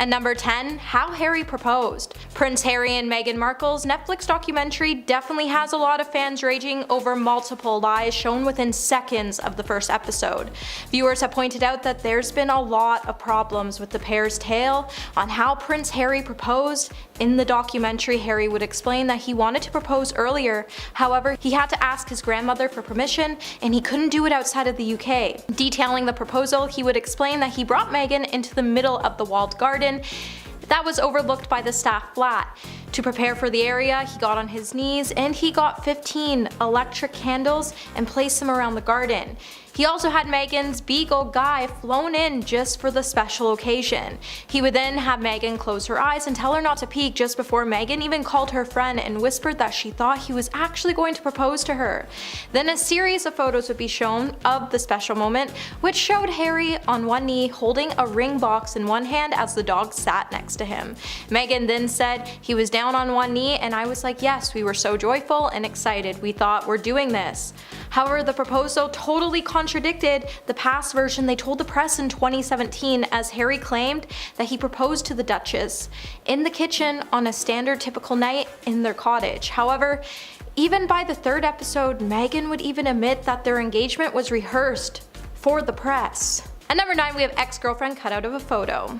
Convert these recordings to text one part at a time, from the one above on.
And number 10, how Harry proposed. Prince Harry and Meghan Markle's Netflix documentary definitely has a lot of fans raging over multiple lies shown within seconds of the first episode. Viewers have pointed out that there's been a lot of problems with the pair's tale on how Prince Harry proposed. In the documentary, Harry would explain that he wanted to propose earlier, however, he had to ask his grandmother for permission and he couldn't do it outside of the UK. Detailing the proposal, he would explain that he brought Meghan into the middle of the walled garden that was overlooked by the staff flat. To prepare for the area, he got on his knees and he got 15 electric candles and placed them around the garden. He also had Meghan's beagle Guy flown in just for the special occasion. He would then have Meghan close her eyes and tell her not to peek just before Meghan even called her friend and whispered that she thought he was actually going to propose to her. Then a series of photos would be shown of the special moment, which showed Harry on one knee holding a ring box in one hand as the dog sat next to him. Meghan then said he was down on one knee, and I was like, yes, we were so joyful and excited, we thought we're doing this. However, the proposal totally contradicted the past version they told the press in 2017, as Harry claimed that he proposed to the Duchess in the kitchen on a standard typical night in their cottage. However, even by the third episode, Meghan would even admit that their engagement was rehearsed for the press. At number 9, we have ex-girlfriend cut out of a photo.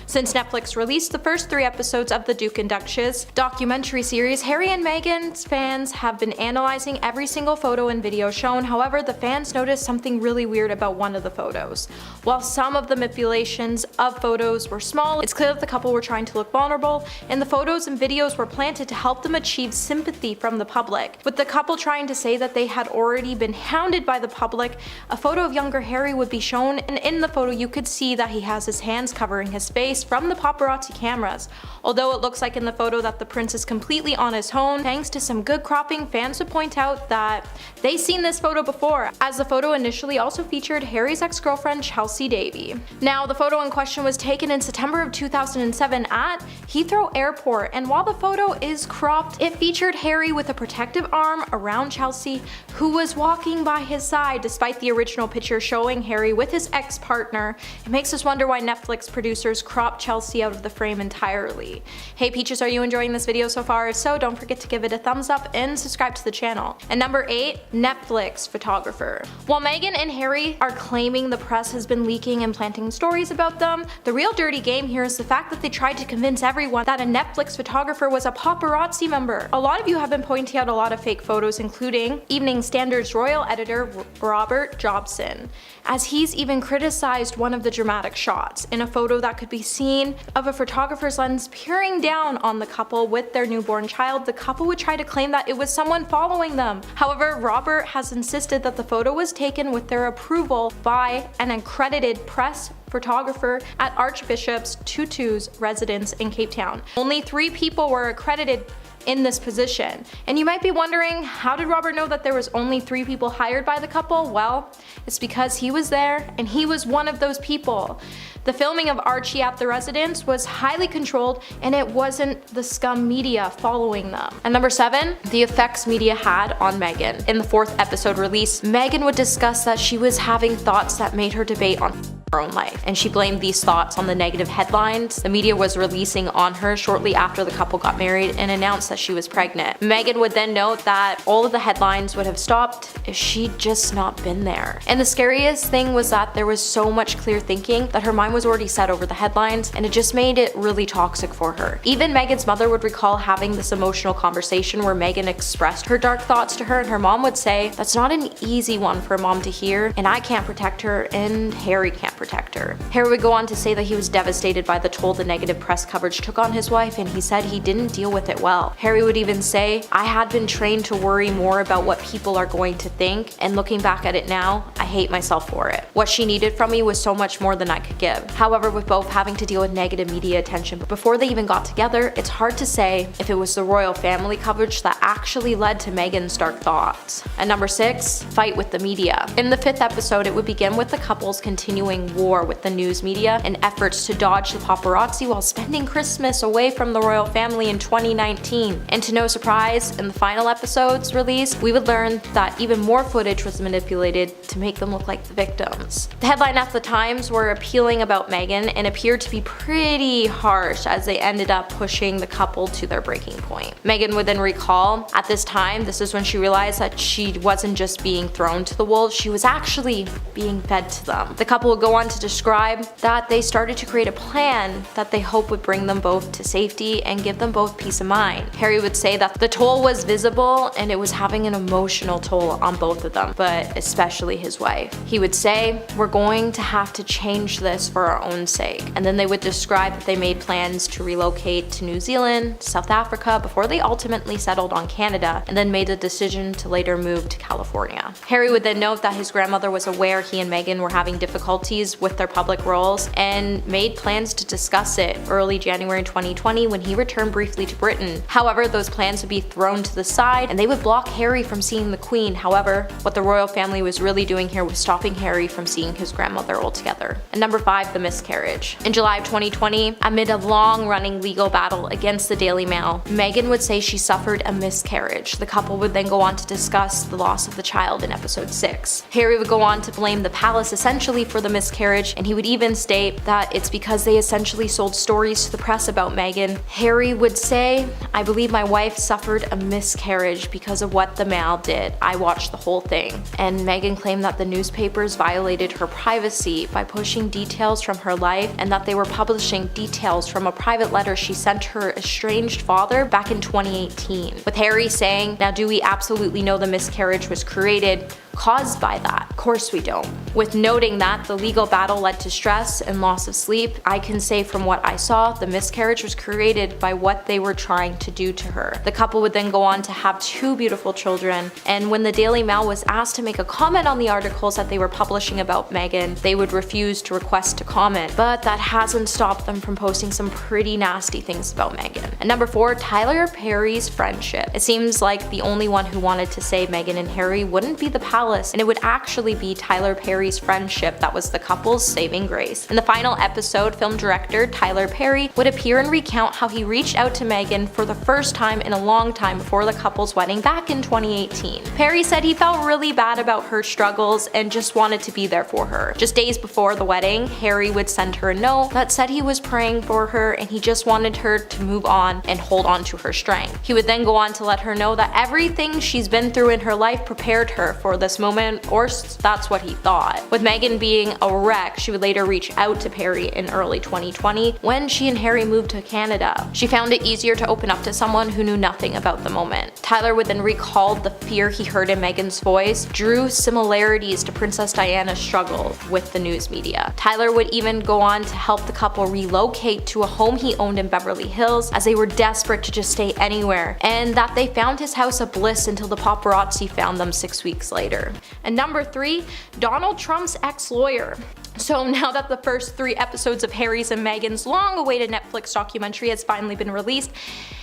Since Netflix released the first 3 episodes of the Duke and Duchess documentary series, Harry and Meghan's fans have been analyzing every single photo and video shown. However, the fans noticed something really weird about one of the photos. While some of the manipulations of photos were small, it's clear that the couple were trying to look vulnerable, and the photos and videos were planted to help them achieve sympathy from the public. With the couple trying to say that they had already been hounded by the public, a photo of younger Harry would be shown, and in the photo you could see that he has his hands covering his face from the paparazzi cameras. Although it looks like in the photo that the prince is completely on his own, thanks to some good cropping, fans would point out that they've seen this photo before, as the photo initially also featured Harry's ex-girlfriend Chelsea Davy. Now, the photo in question was taken in September of 2007 at Heathrow Airport, and while the photo is cropped, it featured Harry with a protective arm around Chelsea, who was walking by his side, despite the original picture showing Harry with his ex-partner. It makes us wonder why Netflix producers cropped Chelsea out of the frame entirely. Hey Peaches, are you enjoying this video so far? If so, don't forget to give it a thumbs up and subscribe to the channel. And number 8, Netflix photographer. While Meghan and Harry are claiming the press has been leaking and planting stories about them, the real dirty game here is the fact that they tried to convince everyone that a Netflix photographer was a paparazzi member. A lot of you have been pointing out a lot of fake photos, including Evening Standard's royal editor Robert Jobson, as he's even criticized one of the dramatic shots. In a photo that could be seen of a photographer's lens peering down on the couple with their newborn child, the couple would try to claim that it was someone following them. However, Robert has insisted that the photo was taken with their approval by an accredited press photographer at Archbishop Tutu's residence in Cape Town. Only 3 people were accredited in this position. And you might be wondering, how did Robert know that there was only 3 people hired by the couple? Well, it's because he was there and he was one of those people. The filming of Archie at the residence was highly controlled, and it wasn't the scum media following them. And number 7, the effects media had on Meghan. In the 4th episode release, Meghan would discuss that she was having thoughts that made her debate on her own life, and she blamed these thoughts on the negative headlines the media was releasing on her shortly after the couple got married and announced that she was pregnant. Meghan would then note that all of the headlines would have stopped if she'd just not been there. And the scariest thing was that there was so much clear thinking that her mind was already set over the headlines, and it just made it really toxic for her. Even Meghan's mother would recall having this emotional conversation where Meghan expressed her dark thoughts to her, and her mom would say, "That's not an easy one for a mom to hear, and I can't protect her, and Harry can't protect her." Harry would go on to say that he was devastated by the toll the negative press coverage took on his wife, and he said he didn't deal with it well. Harry would even say, "I had been trained to worry more about what people are going to think, and looking back at it now, I hate myself for it. What she needed from me was so much more than I could give." However, with both having to deal with negative media attention before they even got together, it's hard to say if it was the royal family coverage that actually led to Meghan's dark thoughts. And number 6, fight with the media. In the 5th episode, it would begin with the couple's continuing waging war with the news media in efforts to dodge the paparazzi while spending Christmas away from the royal family in 2019. And to no surprise, in the final episode's release, we would learn that even more footage was manipulated to make them look like the victims. The headline at the Times were appealing about Meghan and appeared to be pretty harsh as they ended up pushing the couple to their breaking point. Meghan would then recall, at this time, this is when she realized that she wasn't just being thrown to the wolves, she was actually being fed to them. The couple would go on to describe that they started to create a plan that they hope would bring them both to safety and give them both peace of mind. Harry would say that the toll was visible and it was having an emotional toll on both of them, but especially his wife. He would say, "We're going to have to change this for our own sake." And then they would describe that they made plans to relocate to New Zealand, South Africa, before they ultimately settled on Canada, and then made the decision to later move to California. Harry would then note that his grandmother was aware he and Meghan were having difficulties with their public roles and made plans to discuss it early January 2020 when he returned briefly to Britain. However, those plans would be thrown to the side and they would block Harry from seeing the Queen. However, what the royal family was really doing here was stopping Harry from seeing his grandmother altogether. And number 5, the miscarriage. In July of 2020, amid a long-running legal battle against the Daily Mail, Meghan would say she suffered a miscarriage. The couple would then go on to discuss the loss of the child in episode 6. Harry would go on to blame the palace essentially for the miscarriage, and he would even state that it's because they essentially sold stories to the press about Meghan. Harry would say, "I believe my wife suffered a miscarriage because of what the Mail did. I watched the whole thing." And Meghan claimed that the newspapers violated her privacy by pushing details from her life and that they were publishing details from a private letter she sent her estranged father back in 2018. With Harry saying, "Now do we absolutely know the miscarriage was created caused by that? Of course we don't." With noting that the legal battle led to stress and loss of sleep, I can say from what I saw, the miscarriage was created by what they were trying to do to her. The couple would then go on to have 2 beautiful children, and when the Daily Mail was asked to make a comment on the articles that they were publishing about Meghan, they would refuse to request to comment, but that hasn't stopped them from posting some pretty nasty things about Meghan. And number 4, Tyler Perry's friendship. It seems like the only one who wanted to save Meghan and Harry wouldn't be the palace, and it would actually be Tyler Perry's friendship that was the couple's saving grace. In the final episode, film director Tyler Perry would appear and recount how he reached out to Meghan for the first time in a long time before the couple's wedding back in 2018. Perry said he felt really bad about her struggles and just wanted to be there for her. Just days before the wedding, Harry would send her a note that said he was praying for her and he just wanted her to move on and hold on to her strength. He would then go on to let her know that everything she's been through in her life prepared her for this moment, or that's what he thought. With Meghan being a wreck, she would later reach out to Perry in early 2020 when she and Harry moved to Canada. She found it easier to open up to someone who knew nothing about the moment. Tyler would then recall the fear he heard in Meghan's voice drew similarities to Princess Diana's struggle with the news media. Tyler would even go on to help the couple relocate to a home he owned in Beverly Hills as they were desperate to just stay anywhere, and that they found his house a bliss until the paparazzi found them 6 weeks later. And number 3, Donald Trump's ex-lawyer. So now that the first 3 episodes of Harry's and Meghan's long-awaited Netflix documentary has finally been released,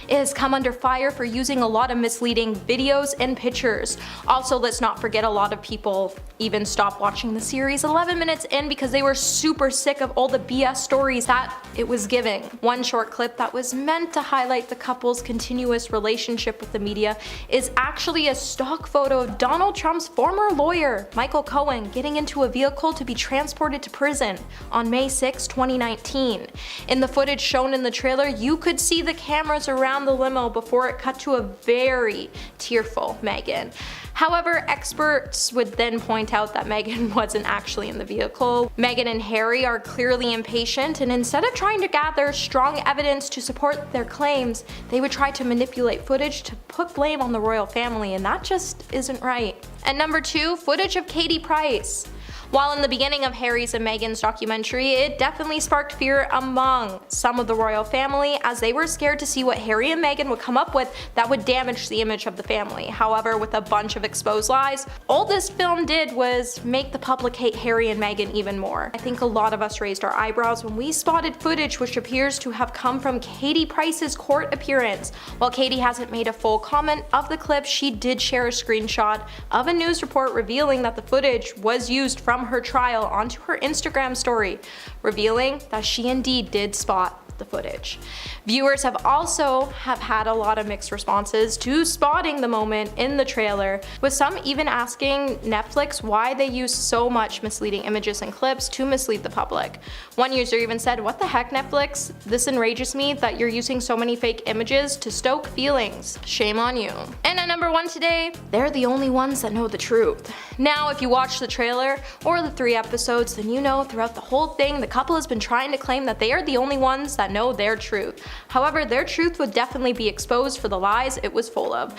it has come under fire for using a lot of misleading videos and pictures. Also, let's not forget a lot of people even stopped watching the series 11 minutes in because they were super sick of all the BS stories that it was giving. One short clip that was meant to highlight the couple's continuous relationship with the media is actually a stock photo of Donald Trump's former lawyer, Michael Cohen, getting into a vehicle to be transported to prison on May 6, 2019. In the footage shown in the trailer, you could see the cameras around the limo before it cut to a very tearful Meghan. However, experts would then point out that Meghan wasn't actually in the vehicle. Meghan and Harry are clearly impatient, and instead of trying to gather strong evidence to support their claims, they would try to manipulate footage to put blame on the royal family, and that just isn't right. And number 2, footage of Katie Price. While in the beginning of Harry's and Meghan's documentary, it definitely sparked fear among some of the royal family as they were scared to see what Harry and Meghan would come up with that would damage the image of the family. However, with a bunch of exposed lies, all this film did was make the public hate Harry and Meghan even more. I think a lot of us raised our eyebrows when we spotted footage which appears to have come from Katie Price's court appearance. While Katie hasn't made a full comment of the clip, she did share a screenshot of a news report revealing that the footage was used from from her trial onto her Instagram story, revealing that she indeed did spot the footage. Viewers have had a lot of mixed responses to spotting the moment in the trailer, with some even asking Netflix why they use so much misleading images and clips to mislead the public. One user even said, "What the heck, Netflix? This enrages me that you're using so many fake images to stoke feelings. Shame on you." And at number 1 today, they're the only ones that know the truth. Now, if you watch the trailer or the 3 episodes, then you know throughout the whole thing the couple has been trying to claim that they are the only ones that know their truth. However, their truth would definitely be exposed for the lies it was full of.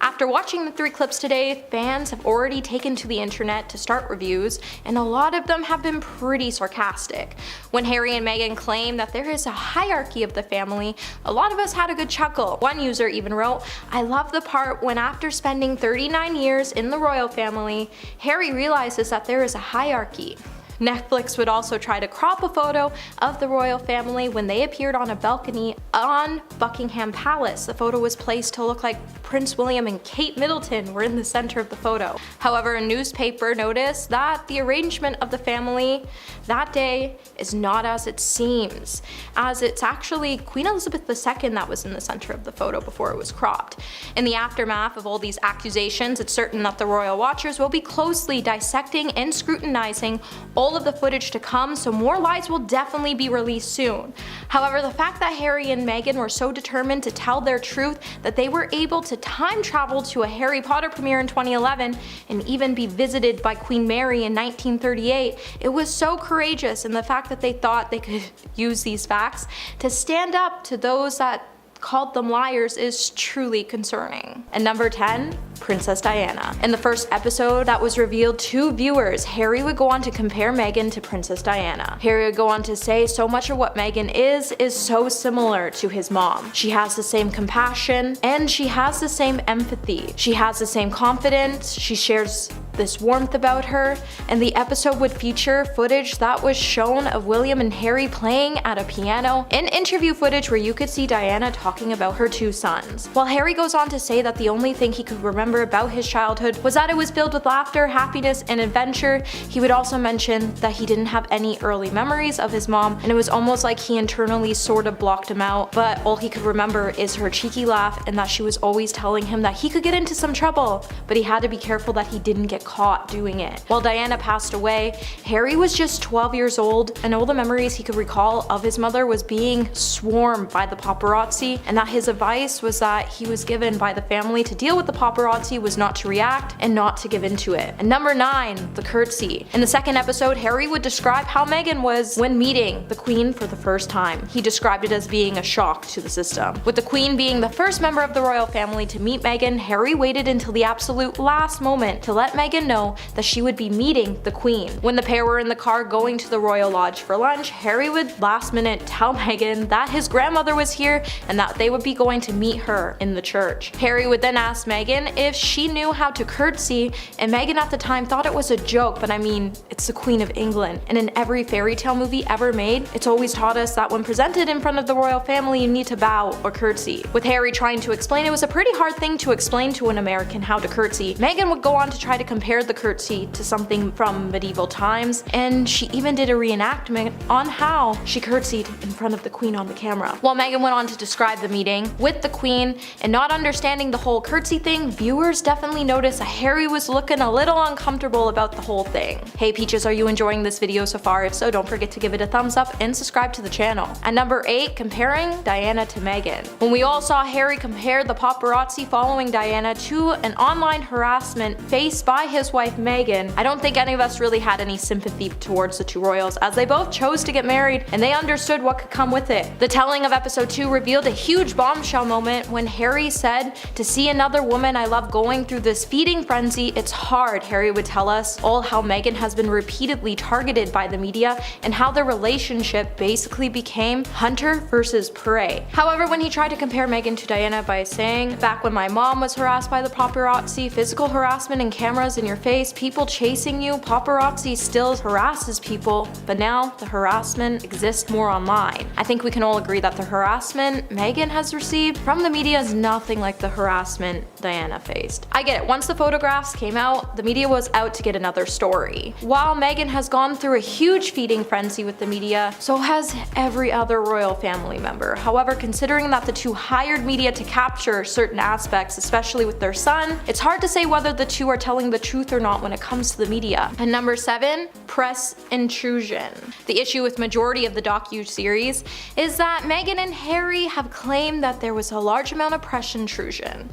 After watching the 3 clips today, fans have already taken to the internet to start reviews, and a lot of them have been pretty sarcastic. When Harry and Meghan claim that there is a hierarchy of the family, a lot of us had a good chuckle. One user even wrote, "I love the part when after spending 39 years in the royal family, Harry realizes that there is a hierarchy." Netflix would also try to crop a photo of the royal family when they appeared on a balcony on Buckingham Palace. The photo was placed to look like Prince William and Kate Middleton were in the center of the photo. However, a newspaper noticed that the arrangement of the family that day is not as it seems, as it's actually Queen Elizabeth II that was in the center of the photo before it was cropped. In the aftermath of all these accusations, it's certain that the royal watchers will be closely dissecting and scrutinizing all of the footage to come, so more lies will definitely be released soon. However, the fact that Harry and Meghan were so determined to tell their truth that they were able to time travel to a Harry Potter premiere in 2011 and even be visited by Queen Mary in 1938, it was so courageous, and the fact that they thought they could use these facts to stand up to those that called them liars is truly concerning. And number 10, Princess Diana. In the first episode that was revealed to viewers, Harry would go on to compare Meghan to Princess Diana. Harry would go on to say so much of what Meghan is so similar to his mom. She has the same compassion and she has the same empathy. She has the same confidence, she shares this warmth about her, and the episode would feature footage that was shown of William and Harry playing at a piano, and interview footage where you could see Diana talking about her 2 sons. While Harry goes on to say that the only thing he could remember about his childhood was that it was filled with laughter, happiness, and adventure, he would also mention that he didn't have any early memories of his mom, and it was almost like he internally sort of blocked him out, but all he could remember is her cheeky laugh and that she was always telling him that he could get into some trouble, but he had to be careful that he didn't get caught doing it. While Diana passed away, Harry was just 12 years old, and all the memories he could recall of his mother was being swarmed by the paparazzi, and that his advice was that he was given by the family to deal with the paparazzi was not to react and not to give into it. And number 9, the curtsy. In the second episode, Harry would describe how Meghan was when meeting the Queen for the first time. He described it as being a shock to the system. With the Queen being the first member of the royal family to meet Meghan, Harry waited until the absolute last moment to let Meghan know that she would be meeting the Queen. When the pair were in the car going to the Royal Lodge for lunch, Harry would last minute tell Meghan that his grandmother was here and that they would be going to meet her in the church. Harry would then ask Meghan if she knew how to curtsy, and Meghan at the time thought it was a joke, but I mean, it's the Queen of England, and in every fairy tale movie ever made, it's always taught us that when presented in front of the royal family, you need to bow or curtsy. With Harry trying to explain it was a pretty hard thing to explain to an American how to curtsy, Meghan would go on to try to compare the curtsy to something from medieval times, and she even did a reenactment on how she curtsied in front of the Queen on the camera. While Meghan went on to describe the meeting with the Queen and not understanding the whole curtsy thing, viewers definitely noticed that Harry was looking a little uncomfortable about the whole thing. Hey Peaches, are you enjoying this video so far? If so, don't forget to give it a thumbs up and subscribe to the channel. At number 8, comparing Diana to Meghan. When we all saw Harry compare the paparazzi following Diana to an online harassment faced by his wife Meghan, I don't think any of us really had any sympathy towards the 2 royals, as they both chose to get married and they understood what could come with it. The telling of episode 2 revealed a huge bombshell moment when Harry said, "To see another woman I love going through this feeding frenzy, it's hard." Harry would tell us all how Meghan has been repeatedly targeted by the media and how their relationship basically became hunter versus prey. However, when he tried to compare Meghan to Diana by saying, "Back when my mom was harassed by the paparazzi, physical harassment and cameras in your face, people chasing you, paparazzi still harasses people, but now the harassment exists more online. I think we can all agree that the harassment Meghan has received from the media is nothing like the harassment Diana faced. I get it, once the photographs came out, the media was out to get another story. While Meghan has gone through a huge feeding frenzy with the media, so has every other royal family member. However, considering that the two hired media to capture certain aspects, especially with their son, it's hard to say whether the two are telling the truth or not when it comes to the media. And number 7, press intrusion. The issue with majority of the docu-series is that Meghan and Harry have claimed that there was a large amount of press intrusion.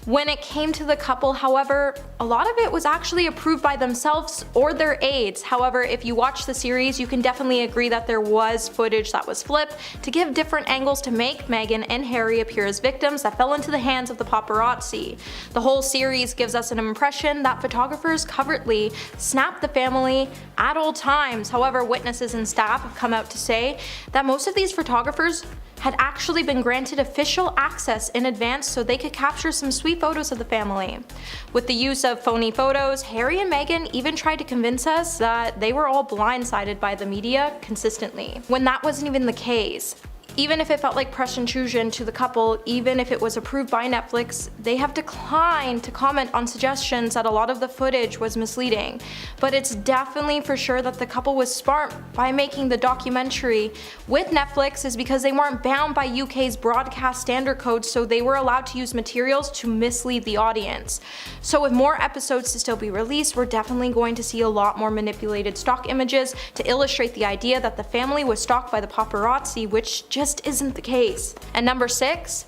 When it came to the couple, however, a lot of it was actually approved by themselves or their aides. However, if you watch the series, you can definitely agree that there was footage that was flipped to give different angles to make Meghan and Harry appear as victims that fell into the hands of the paparazzi. The whole series gives us an impression that photographers covertly snapped the family at all times. However, witnesses and staff have come out to say that most of these photographers had actually been granted official access in advance so they could capture some sweet photos of the family. With the use of phony photos, Harry and Meghan even tried to convince us that they were all blindsided by the media consistently, when that wasn't even the case. Even if it felt like press intrusion to the couple, even if it was approved by Netflix, they have declined to comment on suggestions that a lot of the footage was misleading. But it's definitely for sure that the couple was smart by making the documentary with Netflix, is because they weren't bound by UK's broadcast standard code, so they were allowed to use materials to mislead the audience. So with more episodes to still be released, we're definitely going to see a lot more manipulated stock images to illustrate the idea that the family was stalked by the paparazzi, which just isn't the case. And number 6,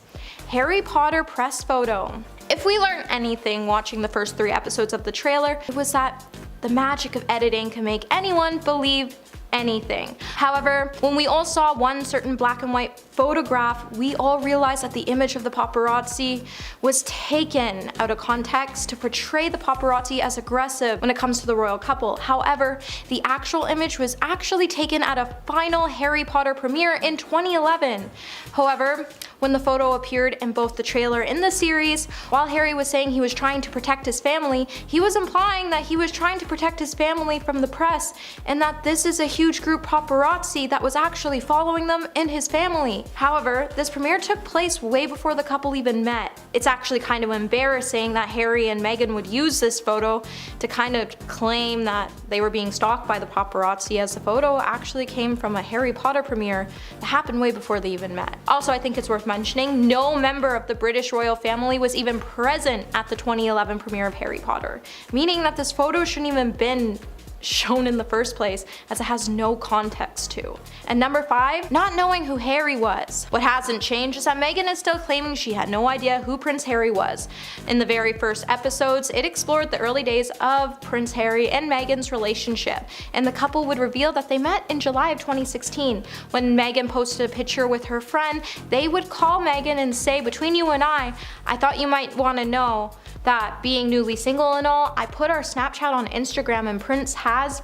Harry Potter press photo. If we learned anything watching the first 3 episodes of the trailer, it was that the magic of editing can make anyone believe anything. However, when we all saw one certain black and white photograph, we all realized that the image of the paparazzi was taken out of context to portray the paparazzi as aggressive when it comes to the royal couple. However, the actual image was actually taken at a final Harry Potter premiere in 2011. However, when the photo appeared in both the trailer and the series, while Harry was saying he was trying to protect his family, he was implying that he was trying to protect his family from the press, and that this is a huge group paparazzi that was actually following them and his family. However, this premiere took place way before the couple even met. It's actually kind of embarrassing that Harry and Meghan would use this photo to kind of claim that they were being stalked by the paparazzi, as the photo actually came from a Harry Potter premiere that happened way before they even met. Also, I think it's worth mentioning, no member of the British royal family was even present at the 2011 premiere of Harry Potter, meaning that this photo shouldn't even been shown in the first place, as it has no context to. And number 5, not knowing who Harry was. What hasn't changed is that Meghan is still claiming she had no idea who Prince Harry was. In the very first episodes, it explored the early days of Prince Harry and Meghan's relationship, and the couple would reveal that they met in July of 2016. When Meghan posted a picture with her friend, they would call Meghan and say, "Between you and I thought you might want to know that being newly single and all, I put our Snapchat on Instagram and Prince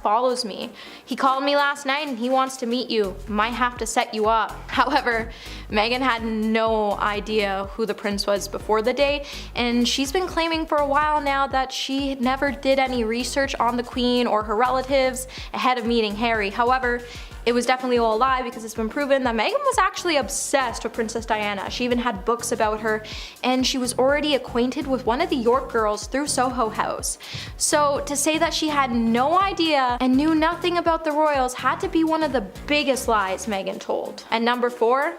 follows me. He called me last night and he wants to meet you. Might have to set you up." However, Meghan had no idea who the prince was before the date, and she's been claiming for a while now that she never did any research on the Queen or her relatives ahead of meeting Harry. However, it was definitely all a lie, because it's been proven that Meghan was actually obsessed with Princess Diana. She even had books about her, and she was already acquainted with one of the York girls through Soho House. So to say that she had no idea and knew nothing about the royals had to be one of the biggest lies Meghan told. And number 4,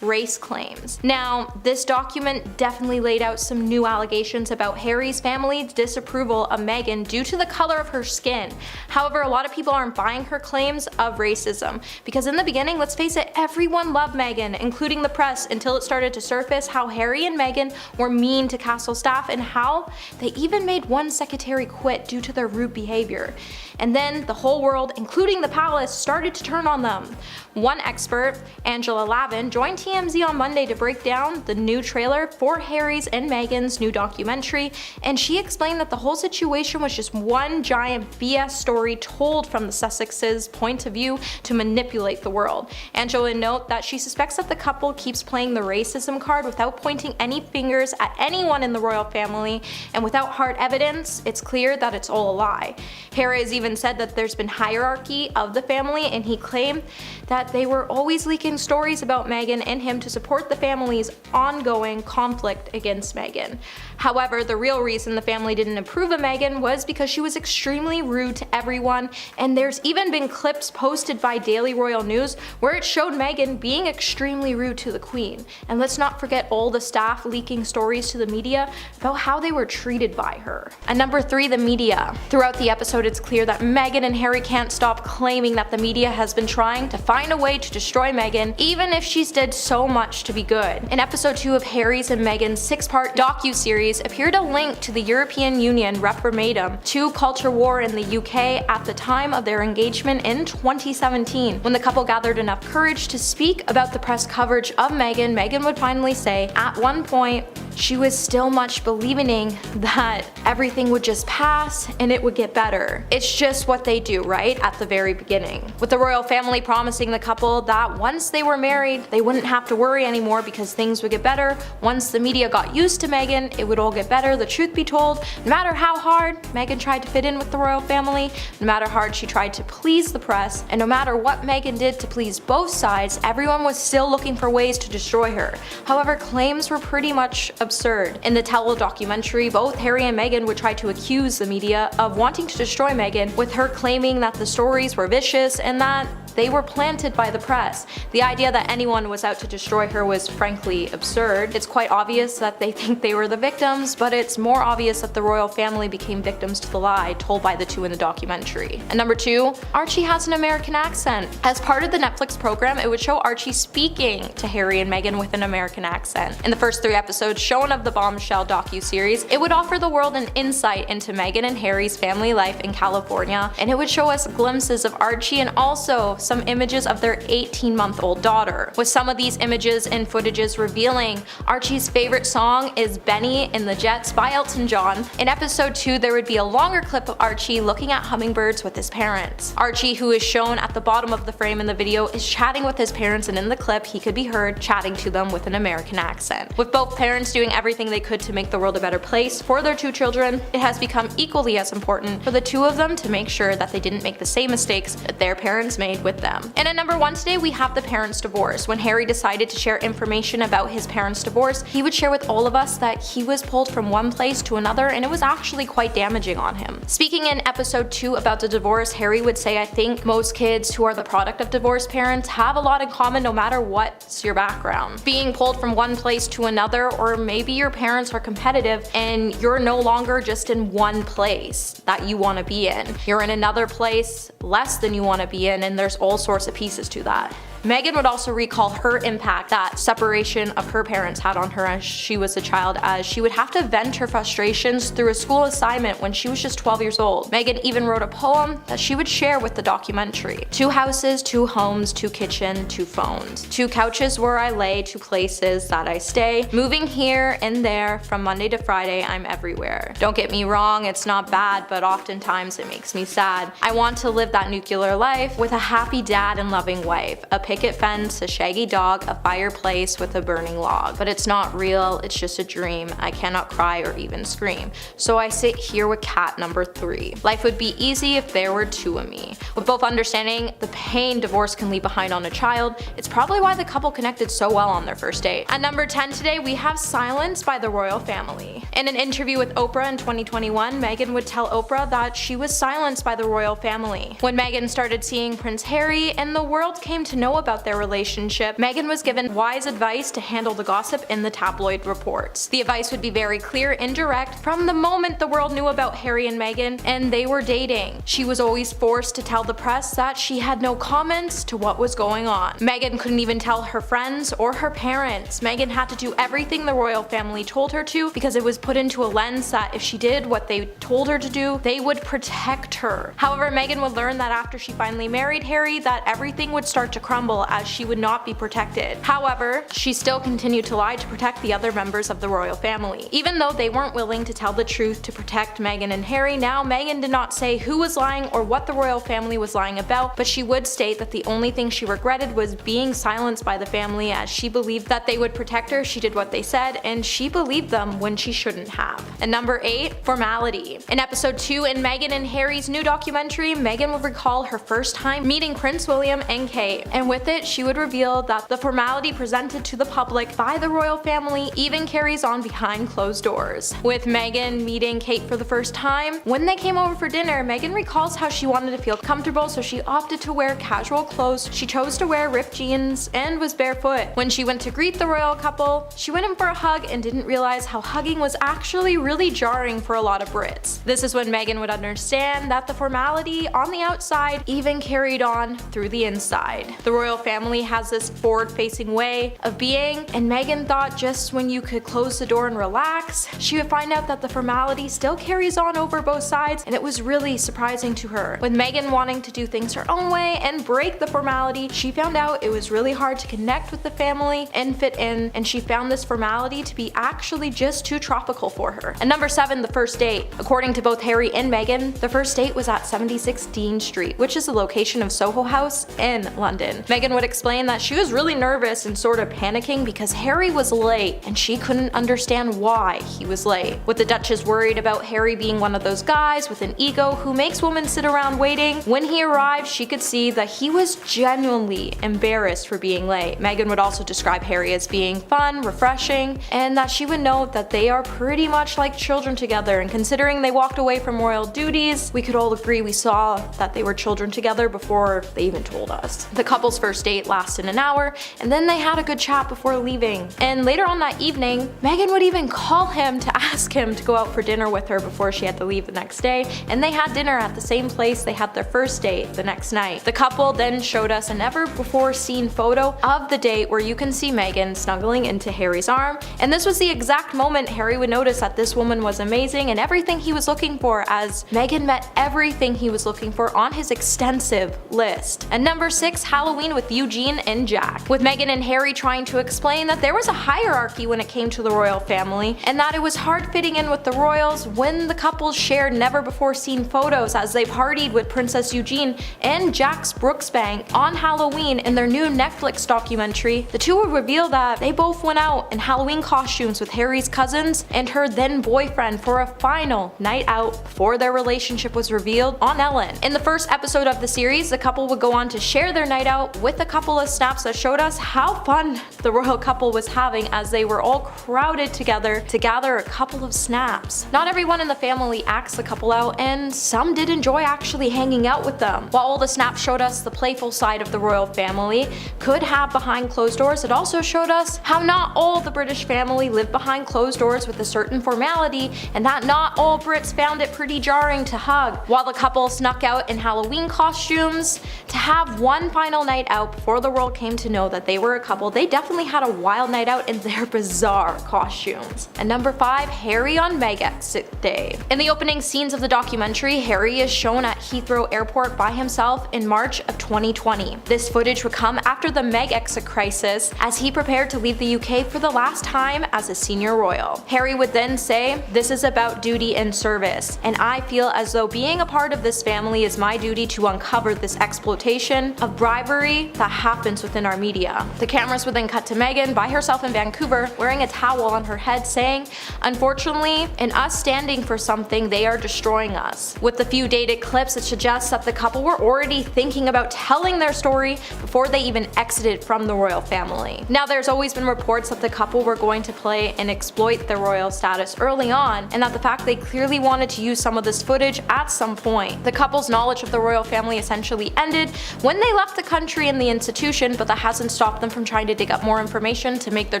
race claims. Now, this document definitely laid out some new allegations about Harry's family's disapproval of Meghan due to the color of her skin. However, a lot of people aren't buying her claims of racism, because in the beginning, let's face it, everyone loved Meghan, including the press, until it started to surface how Harry and Meghan were mean to castle staff, and how they even made one secretary quit due to their rude behavior. And then the whole world, including the palace, started to turn on them. One expert, Angela Lavin, joined TMZ on Monday to break down the new trailer for Harry's and Meghan's new documentary, and she explained that the whole situation was just one giant BS story told from the Sussexes' point of view to manipulate the world. Angela would note that she suspects that the couple keeps playing the racism card without pointing any fingers at anyone in the royal family, and without hard evidence, it's clear that it's all a lie. Harry has even said that there's been hierarchy of the family, and he claimed that they were always leaking stories about Meghan and him to support the family's ongoing conflict against Meghan. However, the real reason the family didn't approve of Meghan was because she was extremely rude to everyone, and there's even been clips posted by Daily Royal News where it showed Meghan being extremely rude to the Queen. And let's not forget all the staff leaking stories to the media about how they were treated by her. And number 3, the media. Throughout the episode, it's clear that Meghan and Harry can't stop claiming that the media has been trying to find a way to destroy Meghan, even if she's did so much to be good. In episode 2 of Harry's and Meghan's 6-part docu-series appeared a link to the European Union referendum to culture war in the UK at the time of their engagement in 2017. When the couple gathered enough courage to speak about the press coverage of Meghan, Meghan would finally say, at one point, she was still much believing that everything would just pass and it would get better. It's just what they do, right? At the very beginning. With the royal family promising the couple that once they were married, they wouldn't have to worry anymore because things would get better. Once the media got used to Meghan, it would all get better. The truth be told, no matter how hard Meghan tried to fit in with the royal family, no matter how hard she tried to please the press, and no matter what Meghan did to please both sides, everyone was still looking for ways to destroy her. However, claims were pretty much absurd. In the documentary, both Harry and Meghan would try to accuse the media of wanting to destroy Meghan, with her claiming that the stories were vicious and that they were planted by the press. The idea that anyone was out to destroy her was frankly absurd. It's quite obvious that they think they were the victims, but it's more obvious that the royal family became victims to the lie told by the two in the documentary. And number 2, Archie has an American accent. As part of the Netflix program, it would show Archie speaking to Harry and Meghan with an American accent. In the first 3 episodes shown of the bombshell docu-series, it would offer the world an insight into Meghan and Harry's family life in California, and it would show us glimpses of Archie and also some images of their 18-month-old daughter, with some of these images and footages revealing Archie's favorite song is Benny in the Jets by Elton John. In episode 2, there would be a longer clip of Archie looking at hummingbirds with his parents. Archie, who is shown at the bottom of the frame in the video, is chatting with his parents, and in the clip he could be heard chatting to them with an American accent. With both parents doing everything they could to make the world a better place for their 2 children, it has become equally as important for the 2 of them to make sure that they didn't make the same mistakes that their parents made with them. And at number 1 today, we have the parents' divorce. When Harry decided to share information about his parents' divorce, he would share with all of us that he was pulled from one place to another, and it was actually quite damaging on him. Speaking in episode 2 about the divorce, Harry would say, I think most kids who are the product of divorced parents have a lot in common no matter what's your background. Being pulled from one place to another, or maybe your parents are competitive and you're no longer just in one place that you want to be in. You're in another place less than you want to be in, and there's all sorts of pieces to that. Meghan would also recall her impact that separation of her parents had on her as she was a child, as she would have to vent her frustrations through a school assignment when she was just 12 years old. Meghan even wrote a poem that she would share with the documentary. 2 houses, 2 homes, 2 kitchen, 2 phones. 2 couches where I lay, 2 places that I stay. Moving here and there, from Monday to Friday, I'm everywhere. Don't get me wrong, it's not bad, but oftentimes it makes me sad. I want to live that nuclear life with a happy dad and loving wife, a picket fence, a shaggy dog, a fireplace with a burning log. But it's not real, it's just a dream. I cannot cry or even scream. So I sit here with cat number 3. Life would be easy if there were 2 of me. With both understanding the pain divorce can leave behind on a child, it's probably why the couple connected so well on their first date. At number 10 today, we have silence by the royal family. In an interview with Oprah in 2021, Meghan would tell Oprah that she was silenced by the royal family. When Meghan started seeing Prince Harry and the world came to know about their relationship, Meghan was given wise advice to handle the gossip in the tabloid reports. The advice would be very clear and direct from the moment the world knew about Harry and Meghan and they were dating. She was always forced to tell the press that she had no comments to what was going on. Meghan couldn't even tell her friends or her parents. Meghan had to do everything the royal family told her to because it was put into a lens that if she did what they told her to do, they would protect her. However, Meghan would learn that after she finally married Harry that everything would start to crumble crumble as she would not be protected. However, she still continued to lie to protect the other members of the royal family. Even though they weren't willing to tell the truth to protect Meghan and Harry, now Meghan did not say who was lying or what the royal family was lying about, but she would state that the only thing she regretted was being silenced by the family, as she believed that they would protect her. She did what they said, and she believed them when she shouldn't have. And number 8, formality. In episode 2 in Meghan and Harry's new documentary, Meghan would recall her first time meeting Prince William and Kate, and with it she would reveal that the formality presented to the public by the royal family even carries on behind closed doors. With Meghan meeting Kate for the first time, when they came over for dinner, Meghan recalls how she wanted to feel comfortable, so she opted to wear casual clothes. She chose to wear ripped jeans and was barefoot. When she went to greet the royal couple, she went in for a hug and didn't realize how hugging was actually really jarring for a lot of Brits. This is when Meghan would understand that the formality on the outside even carried on through the inside. The royal family has this forward-facing way of being, and Meghan thought just when you could close the door and relax, she would find out that the formality still carries on over both sides, and it was really surprising to her. With Meghan wanting to do things her own way and break the formality, she found out it was really hard to connect with the family and fit in, and she found this formality to be actually just too tropical for her. And number 7, the first date. According to both Harry and Meghan, the first date was at 76 Dean Street, which is the location of Soho House in London. Meghan would explain that she was really nervous and sort of panicking because Harry was late and she couldn't understand why he was late. With the Duchess worried about Harry being one of those guys with an ego who makes women sit around waiting, when he arrived she could see that he was genuinely embarrassed for being late. Meghan would also describe Harry as being fun, refreshing, and that she would note that they are pretty much like children together, and considering they walked away from royal duties, we could all agree we saw that they were children together before they even told us. The couple's first date lasted an hour, and then they had a good chat before leaving. And later on that evening, Meghan would even call him to ask him to go out for dinner with her before she had to leave the next day, and they had dinner at the same place they had their first date the next night. The couple then showed us a never before seen photo of the date where you can see Meghan snuggling into Harry's arm, and this was the exact moment Harry would notice that this woman was amazing and everything he was looking for, as Meghan met everything he was looking for on his extensive list. And number 6, Halloween with Eugene and Jack. With Meghan and Harry trying to explain that there was a hierarchy when it came to the royal family, and that it was hard fitting in with the royals, when the couple shared never before seen photos as they partied with Princess Eugene and Jack's Brooksbank on Halloween in their new Netflix documentary, the two would reveal that they both went out in Halloween costumes with Harry's cousins and her then boyfriend for a final night out before their relationship was revealed on Ellen. In the first episode of the series, the couple would go on to share their night out with a couple of snaps that showed us how fun the royal couple was having as they were all crowded together to gather a couple of snaps. Not everyone in the family asked the couple out, and some did enjoy actually hanging out with them. While all the snaps showed us the playful side of the royal family could have behind closed doors, it also showed us how not all the British family lived behind closed doors with a certain formality, and that not all Brits found it pretty jarring to hug. While the couple snuck out in Halloween costumes to have one final night out before the world came to know that they were a couple, they definitely had a wild night out in their bizarre costumes. And number 5, Harry on Meg exit day. In the opening scenes of the documentary, Harry is shown at Heathrow Airport by himself in March of 2020. This footage would come after the Meg exit crisis, as he prepared to leave the UK for the last time as a senior royal. Harry would then say, "This is about duty and service, and I feel as though being a part of this family is my duty to uncover this exploitation of bribery that happens within our media." The cameras would then cut to Meghan by herself in Vancouver wearing a towel on her head saying, "Unfortunately, in us standing for something, they are destroying us." With the few dated clips, it suggests that the couple were already thinking about telling their story before they even exited from the royal family. Now, there's always been reports that the couple were going to play and exploit their royal status early on, and that the fact they clearly wanted to use some of this footage at some point. The couple's knowledge of the royal family essentially ended when they left the country and the institution, but that hasn't stopped them from trying to dig up more information to make their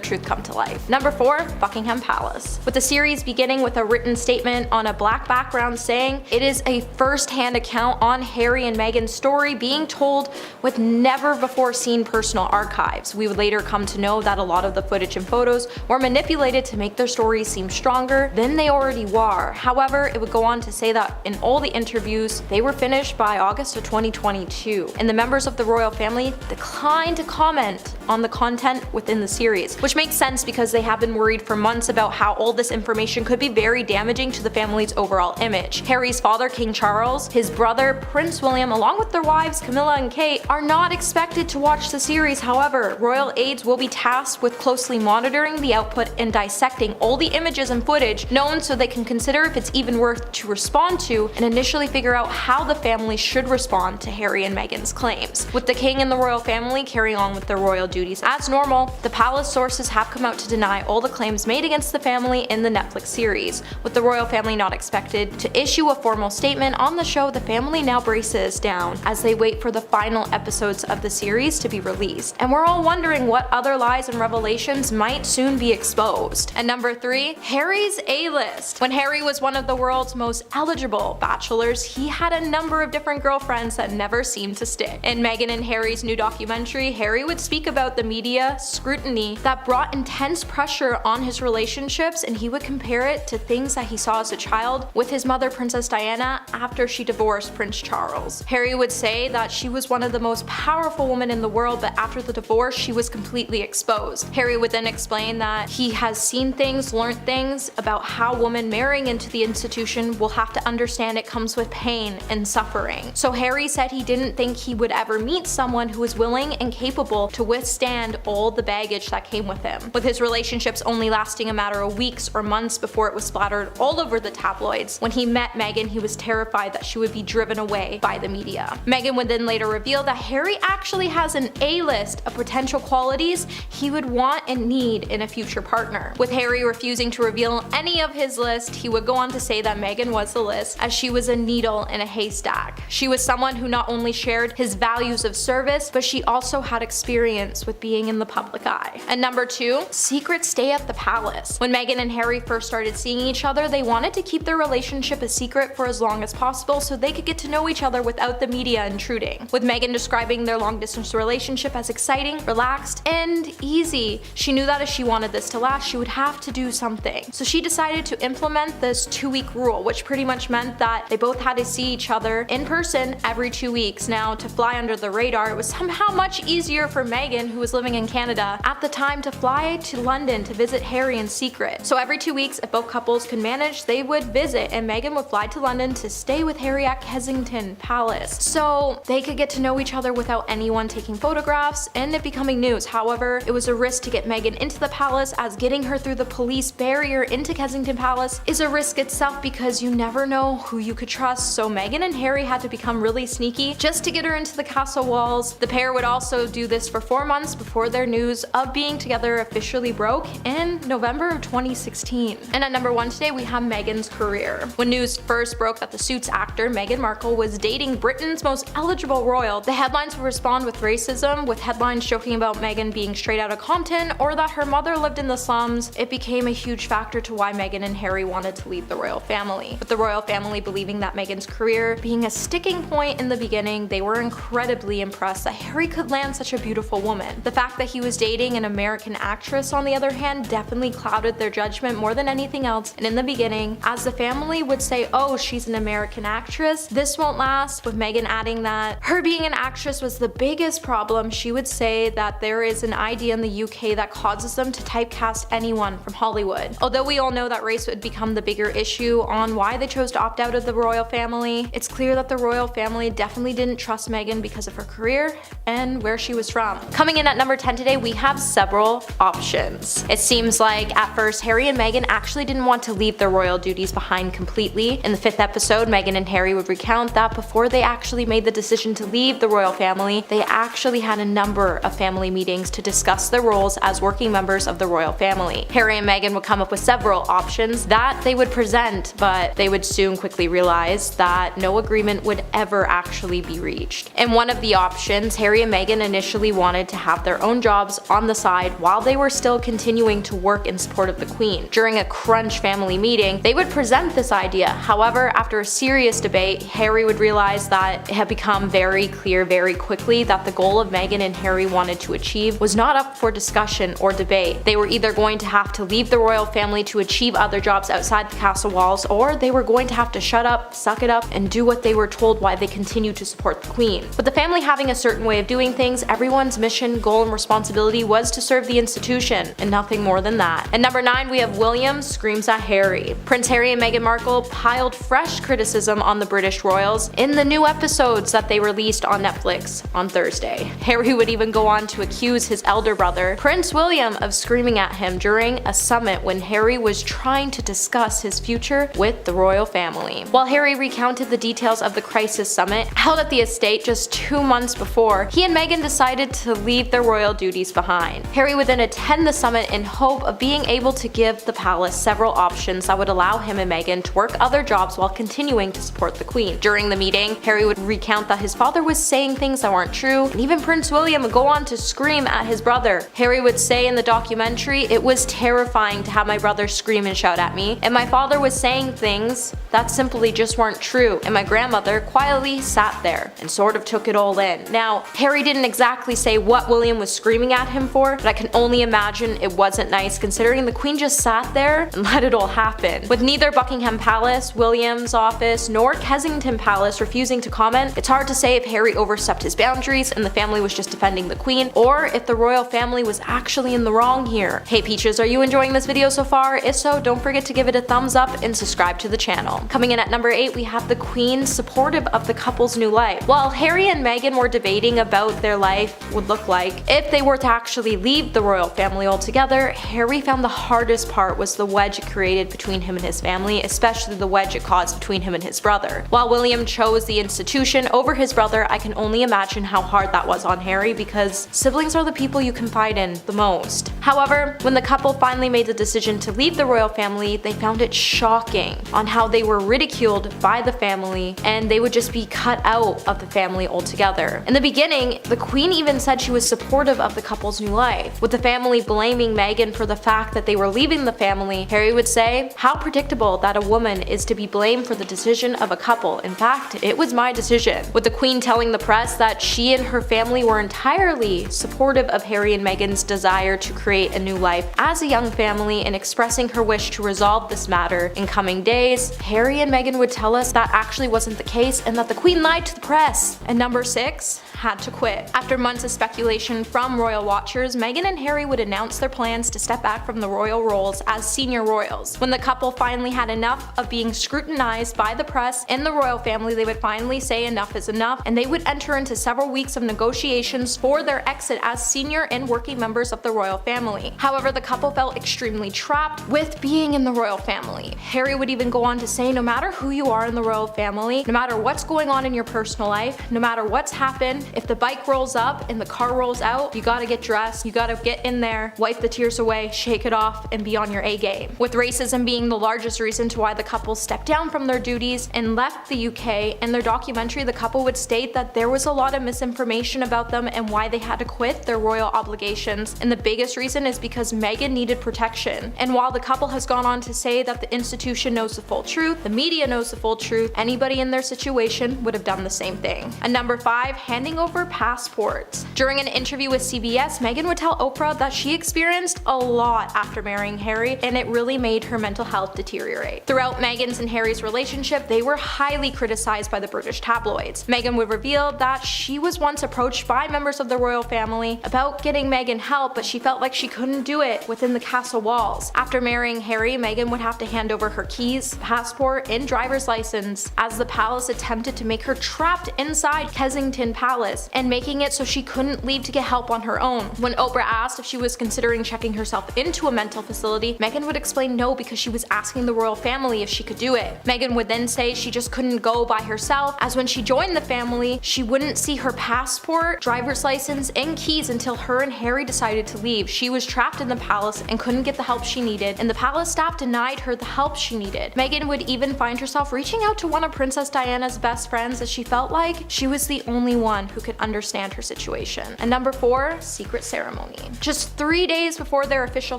truth come to life. Number 4, Buckingham Palace. With the series beginning with a written statement on a black background saying it is a first-hand account on Harry and Meghan's story being told with never before seen personal archives. We would later come to know that a lot of the footage and photos were manipulated to make their stories seem stronger than they already were. However, it would go on to say that in all the interviews, they were finished by August of 2022, and the members of the royal family family declined to comment on the content within the series, which makes sense because they have been worried for months about how all this information could be very damaging to the family's overall image. Harry's father, King Charles, his brother, Prince William, along with their wives, Camilla and Kate, are not expected to watch the series. However, royal aides will be tasked with closely monitoring the output and dissecting all the images and footage known so they can consider if it's even worth to respond to and initially figure out how the family should respond to Harry and Meghan's claims. With the king and the royal family carrying on with their royal duties as normal, the palace sources have come out to deny all the claims made against the family in the Netflix series. With the royal family not expected to issue a formal statement on the show, the family now braces down as they wait for the final episodes of the series to be released. And we're all wondering what other lies and revelations might soon be exposed. And number 3, Harry's A-list. When Harry was one of the world's most eligible bachelors, he had a number of different girlfriends that never seemed to stick. In Meghan and Harry's new documentary, Harry would speak about the media scrutiny that brought intense pressure on his relationships, and he would compare it to things that he saw as a child with his mother, Princess Diana, after she divorced Prince Charles. Harry would say that she was one of the most powerful women in the world, but after the divorce, she was completely exposed. Harry would then explain that he has seen things, learned things about how women marrying into the institution will have to understand it comes with pain and suffering. So Harry said he didn't think he would ever meet someone who was willing and capable to withstand all the baggage that came with him. With his relationships only lasting a matter of weeks or months before it was splattered all over the tabloids, when he met Meghan, he was terrified that she would be driven away by the media. Meghan would then later reveal that Harry actually has an A-list of potential qualities he would want and need in a future partner. With Harry refusing to reveal any of his list, he would go on to say that Meghan was the list, as she was a needle in a haystack. She was someone who not only shared his values of service, but she also had experience with being in the public eye. And number 2, secret stay at the palace. When Meghan and Harry first started seeing each other, they wanted to keep their relationship a secret for as long as possible so they could get to know each other without the media intruding. With Meghan describing their long-distance relationship as exciting, relaxed, and easy, she knew that if she wanted this to last, she would have to do something. So she decided to implement this 2-week rule, which pretty much meant that they both had to see each other in person every 2 weeks. Now, to fly under the radar, it was somehow much easier for Meghan, who was living in Canada at the time, to fly to London to visit Harry in secret. So every 2 weeks, if both couples could manage, they would visit, and Meghan would fly to London to stay with Harry at Kensington Palace, so they could get to know each other without anyone taking photographs and it becoming news. However, it was a risk to get Meghan into the palace, as getting her through the police barrier into Kensington Palace is a risk itself because you never know who you could trust. So Meghan and Harry had to become really sneaky just to get her into the castle walls. The pair would also do this for 4 months before their news of being together officially broke in November of 2016. And at number 1 today, we have Meghan's career. When news first broke that the Suits actor Meghan Markle was dating Britain's most eligible royal, the headlines would respond with racism, with headlines joking about Meghan being straight out of Compton or that her mother lived in the slums. It became a huge factor to why Meghan and Harry wanted to leave the royal family. With the royal family believing that Meghan's career being a sticking point in the beginning, they were incredibly impressed that Harry could land such a beautiful woman. The fact that he was dating an American actress, on the other hand, definitely clouded their judgment more than anything else. And in the beginning, as the family would say, oh, she's an American actress, this won't last, with Meghan adding that her being an actress was the biggest problem. She would say that there is an idea in the UK that causes them to typecast anyone from Hollywood. Although we all know that race would become the bigger issue on why they chose to opt out of the royal family, it's clear that the royal family definitely didn't trust Meghan because of her career and where she was from. Coming in at number 10 today, we have several options. It seems like at first Harry and Meghan actually didn't want to leave their royal duties behind completely. In the 5th episode, Meghan and Harry would recount that before they actually made the decision to leave the royal family, they actually had a number of family meetings to discuss their roles as working members of the royal family. Harry and Meghan would come up with several options that they would present, but they would soon quickly realize that no agreement would ever actually be reached. In one of the options, Harry and Meghan initially wanted to have their own jobs on the side while they were still continuing to work in support of the Queen. During a crunch family meeting, they would present this idea. However, after a serious debate, Harry would realize that it had become very clear very quickly that the goal of Meghan and Harry wanted to achieve was not up for discussion or debate. They were either going to have to leave the royal family to achieve other jobs outside the castle walls, or they were going to have to shut up, suck it up, and do what they were told while they continued to support the Queen. With the family having a certain way of doing things, everyone's mission, goal, and responsibility was to serve the institution, and nothing more than that. And number 9, we have William screams at Harry. Prince Harry and Meghan Markle piled fresh criticism on the British royals in the new episodes that they released on Netflix on Thursday. Harry would even go on to accuse his elder brother, Prince William, of screaming at him during a summit when Harry was trying to discuss his future with the royal family. While Harry recounted the details of the crisis summit held at the estate just 2 months before, he and Meghan decided to leave their royal duties behind. Harry would then attend the summit in hope of being able to give the palace several options that would allow him and Meghan to work other jobs while continuing to support the Queen. During the meeting, Harry would recount that his father was saying things that weren't true, and even Prince William would go on to scream at his brother. Harry would say in the documentary, "It was terrifying to have my brother scream and shout at me, and my father was saying things that simply just weren't true, and my grandmother quietly sat there and sort of took it all in." Now, Harry didn't exactly say what William was screaming at him for, but I can only imagine it wasn't nice considering the Queen just sat there and let it all happen. With neither Buckingham Palace, William's office, nor Kensington Palace refusing to comment, it's hard to say if Harry overstepped his boundaries and the family was just defending the Queen, or if the royal family was actually in the wrong here. Hey Peaches, are you enjoying this video so far? If so, don't forget to give it a thumbs up and subscribe to the channel. Coming in at number 8, we have the Queen supportive of the couple's new life. While Harry and Meghan were debating about their life would look like if they were to actually leave the royal family altogether, Harry found the hardest part was the wedge it created between him and his family, especially the wedge it caused between him and his brother. While William chose the institution over his brother, I can only imagine how hard that was on Harry because siblings are the people you confide in the most. However, when the couple finally made the decision to leave the royal family, they found it shocking on how they were ridiculed by the family and they would just be cut out of the family altogether. In the beginning, the Queen even said she was supportive of the couple's new life. With the family blaming Meghan for the fact that they were leaving the family, Harry would say, "How predictable that a woman is to be blamed for the decision of a couple. In fact, it was my decision." With the Queen telling the press that she and her family were entirely supportive of Harry and Meghan's desire to create a new life as a young family and expressing her wish to resolve this matter in coming days, Harry and Meghan would tell us that actually wasn't the case and that the Queen lied to the press. And number 6, had to quit. After months of speculation from royal watchers, Meghan and Harry would announce their plans to step back from the royal roles as senior royals. When the couple finally had enough of being scrutinized by the press and the royal family, they would finally say enough is enough, and they would enter into several weeks of negotiations for their exit as senior and working members of the royal family. However, the couple felt extremely trapped with being in the royal family. Harry would even go on to say, no matter who you are in the royal family, no matter what's going on in your personal life, no matter what's happened, if the bike rolls up and the car rolls out, you gotta get dressed, you gotta get in there, wipe the tears away, shake it off, and be on your A game. With racism being the largest reason to why the couple stepped down from their duties and left the UK, in their documentary the couple would state that there was a lot of misinformation about them and why they had to quit their royal obligations, and the biggest reason is because Meghan needed protection. And while the couple has gone on to say that the institution knows the full truth, the media knows the full truth, anybody in their situation would have done the same thing. And number 5, handing over passports. During an interview with CBS, Meghan would tell Oprah that she experienced a lot after marrying Harry and it really made her mental health deteriorate. Throughout Meghan's and Harry's relationship, they were highly criticized by the British tabloids. Meghan would reveal that she was once approached by members of the royal family about getting Meghan help, but she felt like she couldn't do it within the castle walls. After marrying Harry, Meghan would have to hand over her keys, passport, and driver's license as the palace attempted to make her trapped inside Kensington Palace and making it so she couldn't leave to get help on her own. When Oprah asked if she was considering checking herself into a mental facility, Meghan would explain no because she was asking the royal family if she could do it. Meghan would then say she just couldn't go by herself, as when she joined the family, she wouldn't see her passport, driver's license, and keys until her and Harry decided to leave. She was trapped in the palace and couldn't get the help she needed, and the palace staff denied her the help she needed. Meghan would even find herself reaching out to one of Princess Diana's best friends as she felt like she was the only one who could understand her situation. And number 4, secret ceremony. Just 3 days before their official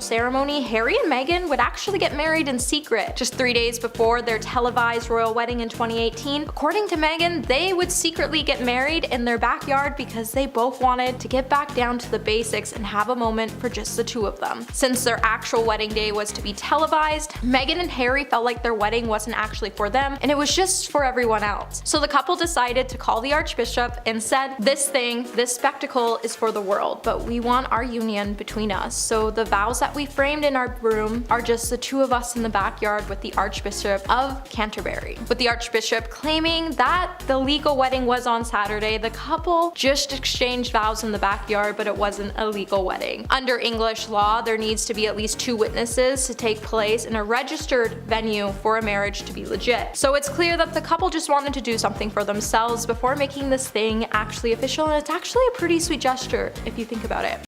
ceremony, Harry and Meghan would actually get married in secret. Just 3 days before their televised royal wedding in 2018, according to Meghan, they would secretly get married in their backyard because they both wanted to get back down to the basics and have a moment for just the two of them. Since their actual wedding day was to be televised, Meghan and Harry felt like their wedding wasn't actually for them and it was just for everyone else. So the couple decided to call the Archbishop and said said, this spectacle is for the world, but we want our union between us. So the vows that we framed in our room are just the two of us in the backyard with the Archbishop of Canterbury. With the Archbishop claiming that the legal wedding was on Saturday, the couple just exchanged vows in the backyard, but it wasn't a legal wedding. Under English law, there needs to be at least 2 witnesses to take place in a registered venue for a marriage to be legit. So it's clear that the couple just wanted to do something for themselves before making this thing actually official, and it's actually a pretty sweet gesture if you think about it.